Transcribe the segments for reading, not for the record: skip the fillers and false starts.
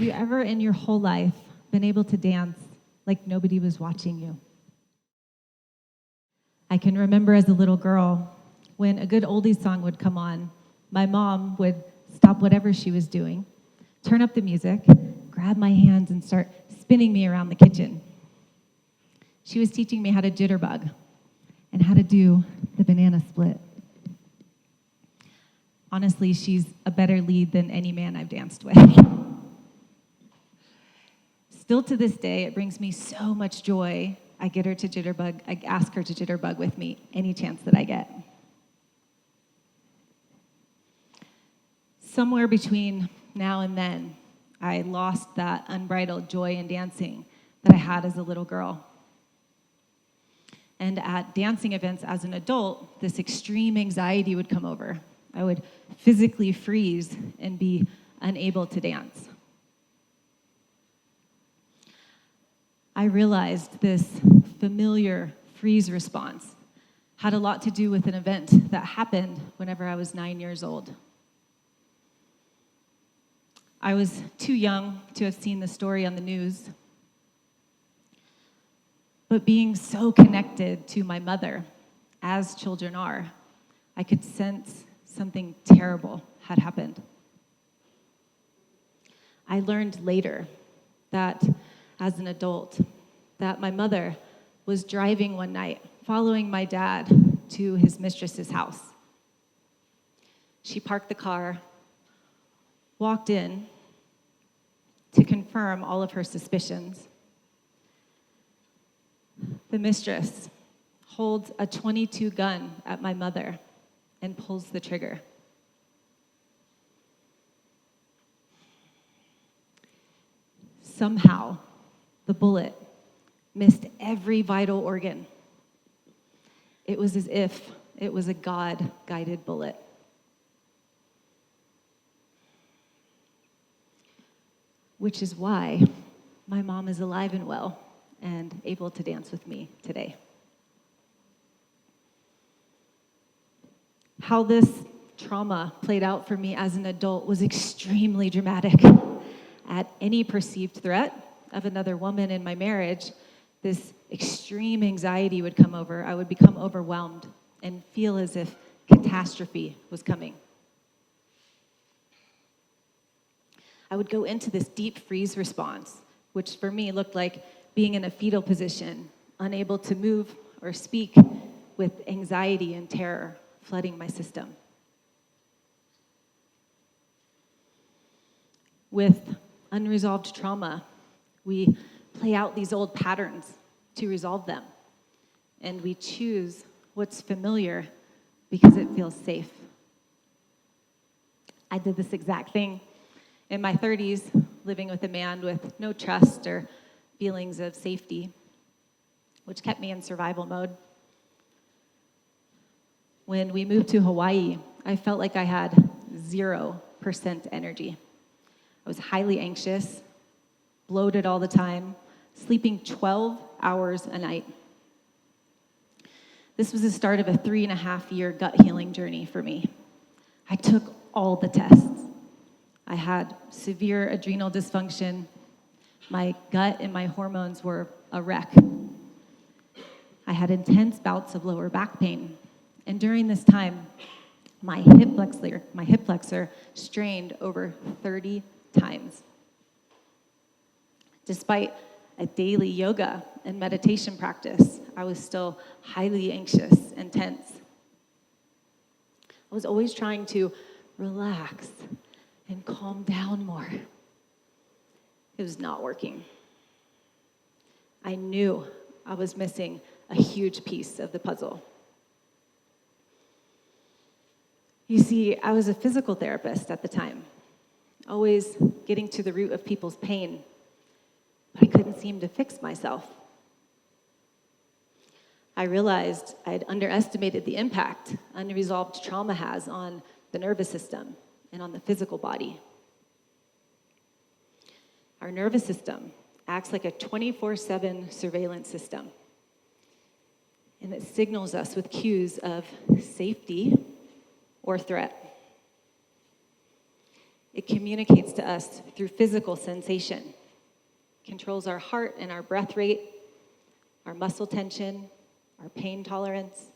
you ever in your whole life been able to dance like nobody was watching you? I can remember as a little girl, when a good oldies song would come on, my mom would stop whatever she was doing, turn up the music, grab my hands, and start spinning me around the kitchen. She was teaching me how to jitterbug and how to do the banana split. Honestly, she's a better lead than any man I've danced with. Still to this day, it brings me so much joy. I get her to jitterbug. I ask her to jitterbug with me any chance that I get. Somewhere between now and then, I lost that unbridled joy in dancing that I had as a little girl. And at dancing events as an adult, this extreme anxiety would come over. I would physically freeze and be unable to dance. I realized this familiar freeze response had a lot to do with an event that happened whenever I was 9 years old. I was too young to have seen the story on the news, but being so connected to my mother, as children are, I could sense something terrible had happened. I learned later that, as an adult, that my mother was driving one night, following my dad to his mistress's house. She parked the car, walked in to confirm all of her suspicions. The mistress holds a .22 gun at my mother and pulls the trigger. Somehow, the bullet missed every vital organ. It was as if it was a God-guided bullet. Which is why my mom is alive and well and able to dance with me today. How this trauma played out for me as an adult was extremely dramatic. At any perceived threat of another woman in my marriage, this extreme anxiety would come over. I would become overwhelmed and feel as if catastrophe was coming. I would go into this deep freeze response, which for me looked like being in a fetal position, unable to move or speak, with anxiety and terror flooding my system. With unresolved trauma, we play out these old patterns to resolve them, and we choose what's familiar because it feels safe. I did this exact thing in my 30s, living with a man with no trust or feelings of safety, which kept me in survival mode. When we moved to Hawaii, I felt like I had 0% energy. I was highly anxious, bloated all the time, sleeping 12 hours a night. This was the start of a 3.5-year gut healing journey for me. I took all the tests. I had severe adrenal dysfunction. My gut and my hormones were a wreck. I had intense bouts of lower back pain. And during this time, my hip flexor strained over 30 times. Despite a daily yoga and meditation practice, I was still highly anxious and tense. I was always trying to relax and calm down more. It was not working. I knew I was missing a huge piece of the puzzle. You see, I was a physical therapist at the time, always getting to the root of people's pain, but I couldn't seem to fix myself. I realized I had underestimated the impact unresolved trauma has on the nervous system and on the physical body. Our nervous system acts like a 24/7 surveillance system, and it signals us with cues of safety or threat. It communicates to us through physical sensation, controls our heart and our breath rate, our muscle tension, our pain tolerance,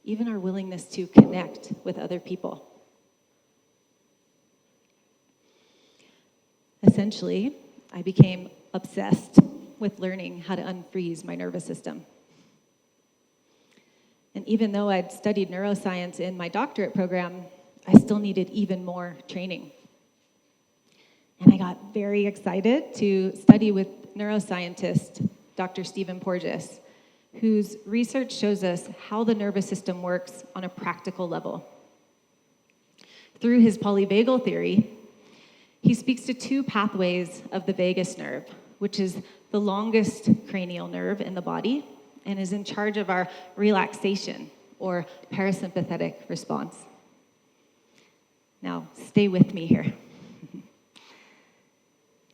even our willingness to connect with other people. Essentially, I became obsessed with learning how to unfreeze my nervous system. And even though I'd studied neuroscience in my doctorate program, I still needed even more training. And I got very excited to study with neuroscientist Dr. Stephen Porges, whose research shows us how the nervous system works on a practical level. Through his polyvagal theory, he speaks to two pathways of the vagus nerve, which is the longest cranial nerve in the body and is in charge of our relaxation or parasympathetic response. Now, stay with me here.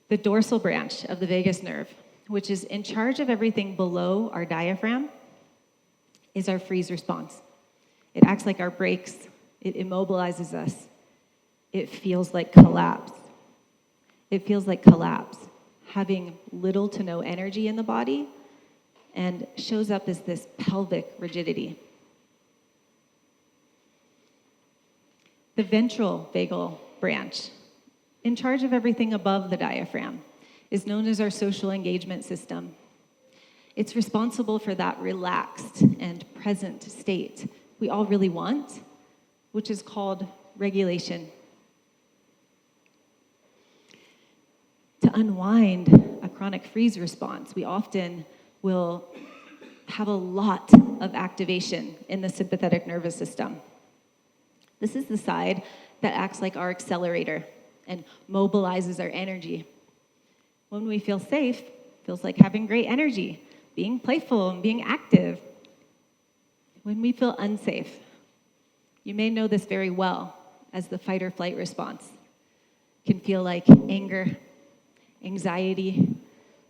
The dorsal branch of the vagus nerve, which is in charge of everything below our diaphragm, is our freeze response. It acts like our brakes. It immobilizes us. It feels like collapse. It feels like collapse, having little to no energy in the body, and shows up as this pelvic rigidity. The ventral vagal branch, in charge of everything above the diaphragm, is known as our social engagement system. It's responsible for that relaxed and present state we all really want, which is called regulation. To unwind a chronic freeze response, we often will have a lot of activation in the sympathetic nervous system. This is the side that acts like our accelerator and mobilizes our energy. When we feel safe, it feels like having great energy, being playful and being active. When we feel unsafe, you may know this very well as the fight or flight response. It can feel like anger, anxiety,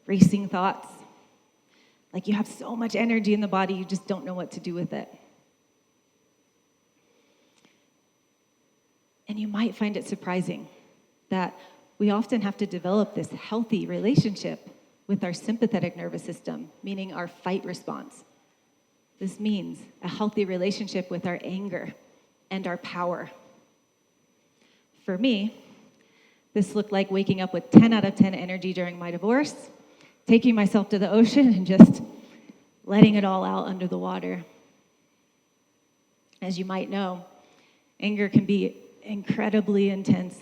racing thoughts, like you have so much energy in the body, you just don't know what to do with it. And you might find it surprising that we often have to develop this healthy relationship with our sympathetic nervous system, meaning our fight response. This means a healthy relationship with our anger and our power. For me, this looked like waking up with 10 out of 10 energy during my divorce, taking myself to the ocean and just letting it all out under the water. As you might know, anger can be incredibly intense.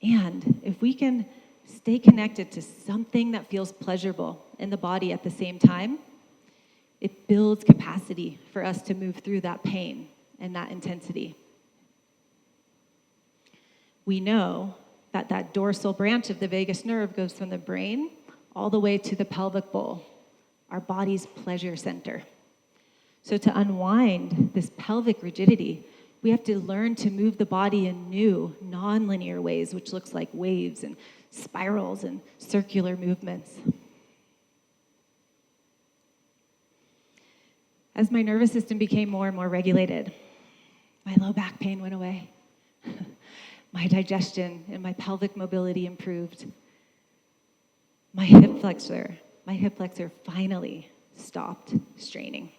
And if we can stay connected to something that feels pleasurable in the body at the same time, it builds capacity for us to move through that pain and that intensity. We know that that dorsal branch of the vagus nerve goes from the brain all the way to the pelvic bowl, our body's pleasure center. So to unwind this pelvic rigidity, we have to learn to move the body in new, non-linear ways, which looks like waves and spirals and circular movements. As my nervous system became more and more regulated, my low back pain went away. My digestion and my pelvic mobility improved. My hip flexor finally stopped straining.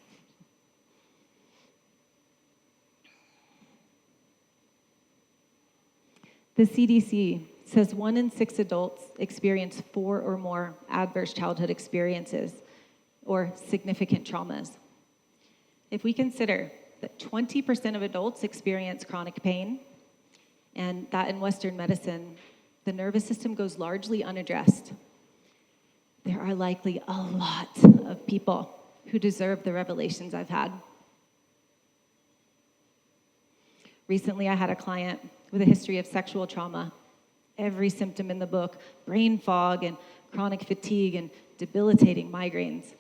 The CDC says 1 in 6 adults experience 4 or more adverse childhood experiences or significant traumas. If we consider that 20% of adults experience chronic pain, and that in Western medicine, the nervous system goes largely unaddressed, there are likely a lot of people who deserve the revelations I've had. Recently, I had a client with a history of sexual trauma, every symptom in the book, brain fog and chronic fatigue and debilitating migraines,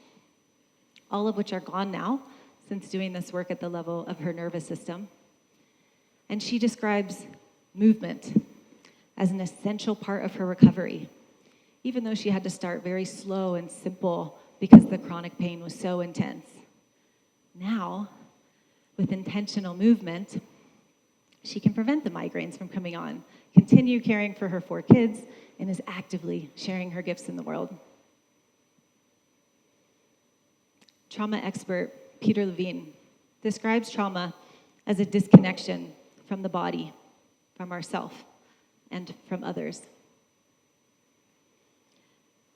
all of which are gone now since doing this work at the level of her nervous system. And she describes movement as an essential part of her recovery, even though she had to start very slow and simple because the chronic pain was so intense. Now, with intentional movement, She can prevent the migraines from coming on, continue caring for her 4 kids, and is actively sharing her gifts in the world. Trauma expert Peter Levine describes trauma as a disconnection from the body, from ourself, and from others.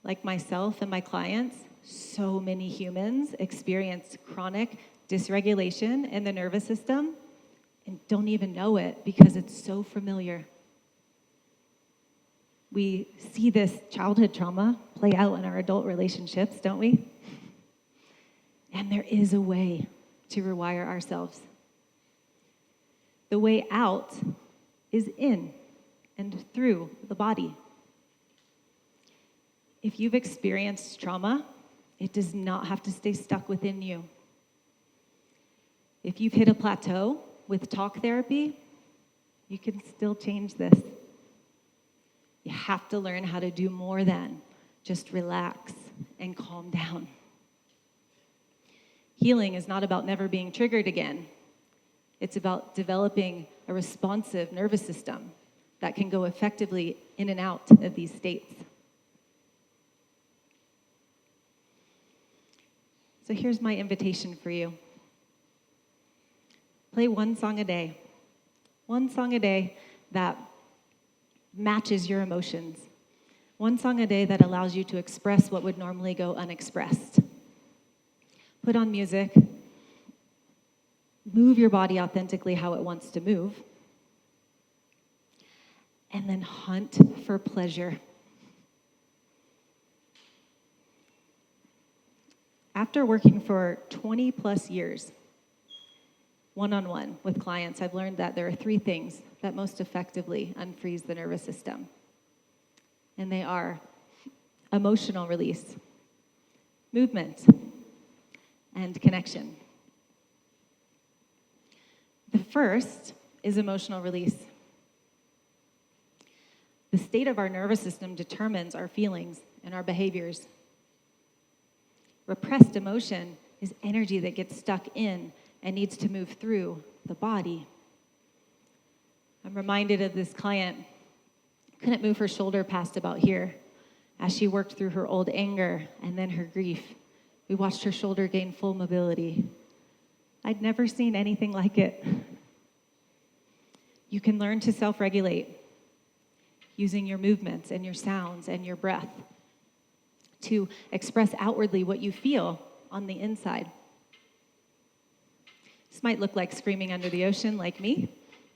Like myself and my clients, so many humans experience chronic dysregulation in the nervous system and don't even know it because it's so familiar. We see this childhood trauma play out in our adult relationships, don't we? And there is a way to rewire ourselves. The way out is in and through the body. If you've experienced trauma, it does not have to stay stuck within you. If you've hit a plateau with talk therapy, you can still change this. You have to learn how to do more than just relax and calm down. Healing is not about never being triggered again. It's about developing a responsive nervous system that can go effectively in and out of these states. So here's my invitation for you. Play one song a day. One song a day that matches your emotions. One song a day that allows you to express what would normally go unexpressed. Put on music. Move your body authentically how it wants to move. And then hunt for pleasure. After working for 20 plus years, one-on-one with clients, I've learned that there are 3 things that most effectively unfreeze the nervous system. And they are emotional release, movement, and connection. The first is emotional release. The state of our nervous system determines our feelings and our behaviors. Repressed emotion is energy that gets stuck in and needs to move through the body. I'm reminded of this client, couldn't move her shoulder past about here as she worked through her old anger and then her grief. We watched her shoulder gain full mobility. I'd never seen anything like it. You can learn to self-regulate using your movements and your sounds and your breath to express outwardly what you feel on the inside. This might look like screaming under the ocean like me.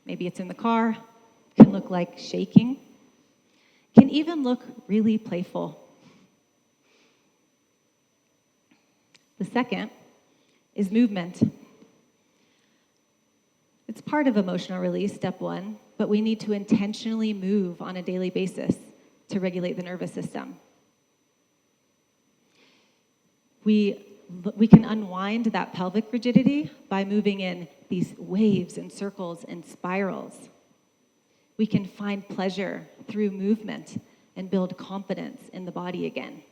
Maybe it's in the car. It can look like shaking. It can even look really playful. The second is movement. It's part of emotional release, step 1, but we need to intentionally move on a daily basis to regulate the nervous system. We can unwind that pelvic rigidity by moving in these waves and circles and spirals. We can find pleasure through movement and build confidence in the body again.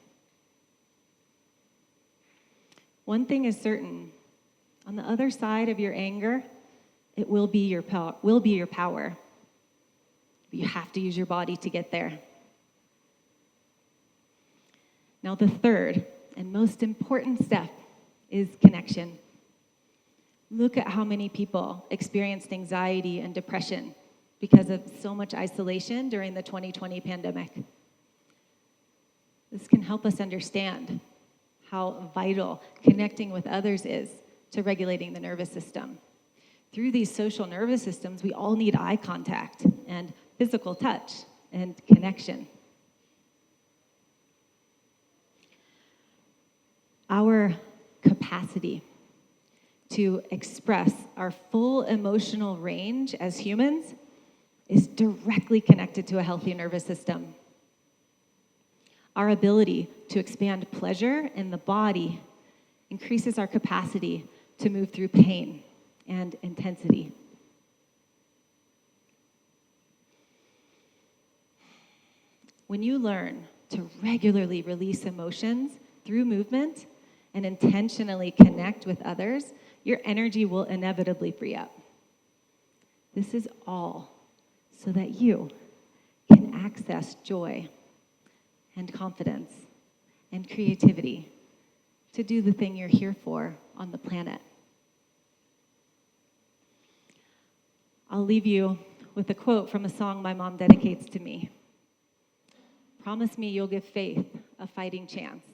One thing is certain, on the other side of your anger, it will be your power. You have to use your body to get there. Now the third and most important step is connection. Look at how many people experienced anxiety and depression because of so much isolation during the 2020 pandemic. This can help us understand how vital connecting with others is to regulating the nervous system. Through these social nervous systems, we all need eye contact and physical touch and connection. Our capacity to express our full emotional range as humans is directly connected to a healthy nervous system. Our ability to expand pleasure in the body increases our capacity to move through pain and intensity. When you learn to regularly release emotions through movement and intentionally connect with others, your energy will inevitably free up. This is all so that you can access joy and confidence and creativity to do the thing you're here for on the planet. I'll leave you with a quote from a song my mom dedicates to me. Promise me you'll give faith a fighting chance.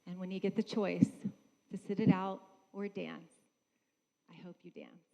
And when you get the choice to sit it out or dance, I hope you dance.